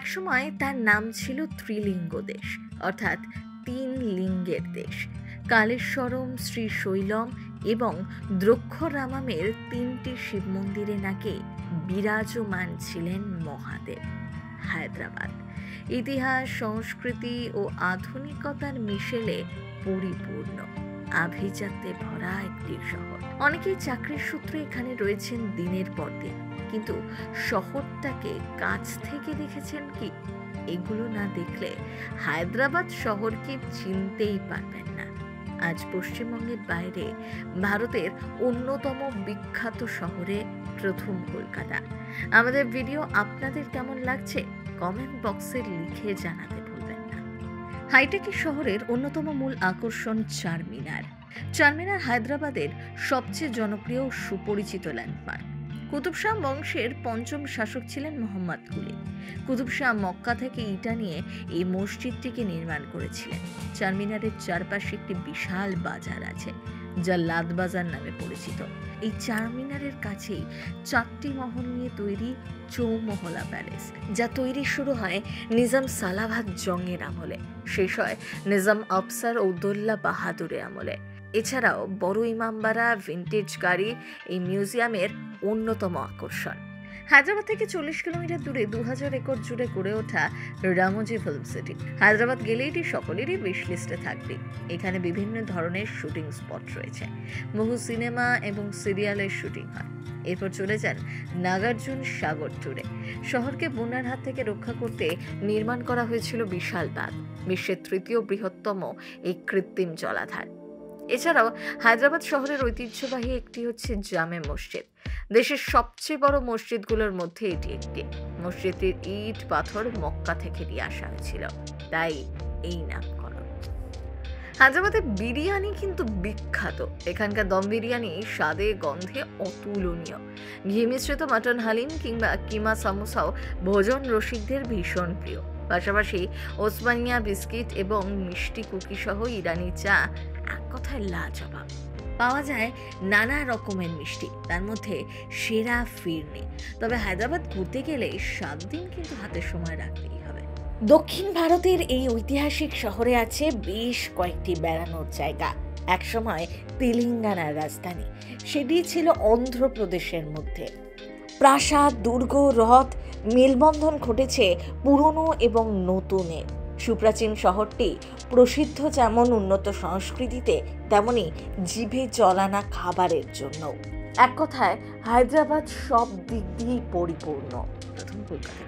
একসময় তার নাম ছিল ত্রিলিঙ্গ দেশ, অর্থাৎ 3 লিঙ্গের দেশ। কালেশ্বরম, শ্রীশৈলম এবং দ্রক্ষরামামের 3টি শিব মন্দিরে নাকি বিরাজমান ছিলেন মহাদেব। হায়দ্রাবাদ ইতিহাস, সংস্কৃতি ও আধুনিকতার মিশেলে পরিপূর্ণ, আভিজাত্যে ভরা একটি শহর। অনেকেই চাকরির সূত্রে এখানে রয়েছেন দিনের পর দিন, কিন্তু শহরটাকে কাছ থেকে দেখেছেন কি? এগুলো না দেখলে হায়দ্রাবাদ শহরকে চিনতেই পারবেন না। আজ পশ্চিমবঙ্গের বাইরে ভারতের অন্যতম বিখ্যাত শহরে প্রথম কলকাতা। আমাদের ভিডিও আপনাদের কেমন লাগছে কমেন্ট বক্সে লিখে জানাতে ভুলবেন না। হাইটেকি শহরের অন্যতম মূল আকর্ষণ চারমিনার। চারমিনার হায়দ্রাবাদের সবচেয়ে জনপ্রিয় ও সুপরিচিত ল্যান্ডমার্ক। কুতুব শাহ বংশের 5ম শাসক ছিলেন মোহাম্মদ কুলি। কুতুব শাহ মক্কা থেকে ইটা নিয়ে এই মসজিদটিকে নির্মাণ করেছিলেন। চারমিনারের চারপাশে একটি বিশাল বাজার আছে, যা লাদ বাজার নামে পরিচিত। এই চারমিনারের কাছেই 4টি মহল নিয়ে তৈরি চৌমহলা প্যালেস, যা তৈরি শুরু হয় নিজাম সালাভাত জংয়ের আমলে, শেষ হয় নিজাম আফসার উদ্দৌলা বাহাদুরের আমলে। এছাড়াও বড় ইমামবাড়া ভিন্টেজ গাড়ি এই মিউজিয়ামের অন্যতম আকর্ষণ। হায়দ্রাবাদ থেকে 40 কিলোমিটার দূরে 2000 একর জুড়ে গড়ে ওঠা রামোজি ফিল্ম সিটি। হায়দ্রাবাদ গেলে এটি সকলেরই উইশ লিস্টে থাকবে। এখানে বিভিন্ন ধরনের শুটিং স্পট রয়েছে, বহু সিনেমা এবং সিরিয়ালের শুটিং হয়। এরপর চলে যান নাগার্জুন সাগর ট্যুরে। শহরকে বন্যার হাত থেকে রক্ষা করতে নির্মাণ করা হয়েছিল বিশাল বাঁধ, বিশ্বের 3য় বৃহত্তম এই কৃত্রিম জলাধার। এছাড়াও হায়দ্রাবাদ শহরের ঐতিহ্যবাহী একটি হচ্ছে জামে মসজিদ। দেশের সবচেয়ে বড় মসজিদগুলোর মধ্যে এটি একটি। মসজিদটির ইট পাথর মক্কা থেকে নিয়ে আসা হয়েছিল, তাই এই নামকরণ। হায়দ্রাবাদের বিরিয়ানি কিন্তু বিখ্যাত। এখানকার দম বিরিয়ানি স্বাদে গন্ধে অতুলনীয়। ঘি মিশ্রিত মাটন হালিম কিংবা কিমা সামোসাও ভোজন রসিকদের ভীষণ প্রিয়। পাশাপাশি ওসমানিয়া বিস্কিট এবং মিষ্টি কুকি সহ ইরানি চা এক কথায় লাজবাব। পাওয়া যায় নানা রকমের মিষ্টি, তার মধ্যে সেরা ফিরনি। তবে হায়দ্রাবাদ ঘুরতে গেলে 7 দিন কিন্তু হাতে সময় রাখতেই হবে। দক্ষিণ ভারতের এই ঐতিহাসিক শহরে আছে বেশ কয়েকটি বেড়ানোর জায়গা। একসময় তেলেঙ্গানার রাজধানী, সেটি ছিল অন্ধ্রপ্রদেশের মধ্যে। প্রাসাদ, দুর্গ, হ্রদ, মেলবন্ধন ঘটেছে পুরনো এবং নতুনের। সুপ্রাচীন শহরটি প্রসিদ্ধ যেমন উন্নত সংস্কৃতিতে, তেমনি জিভে চলানা খাবারের জন্য। এক কথায় হায়দ্রাবাদ সব দিক দিয়েই পরিপূর্ণ। প্রথম কলকাতা।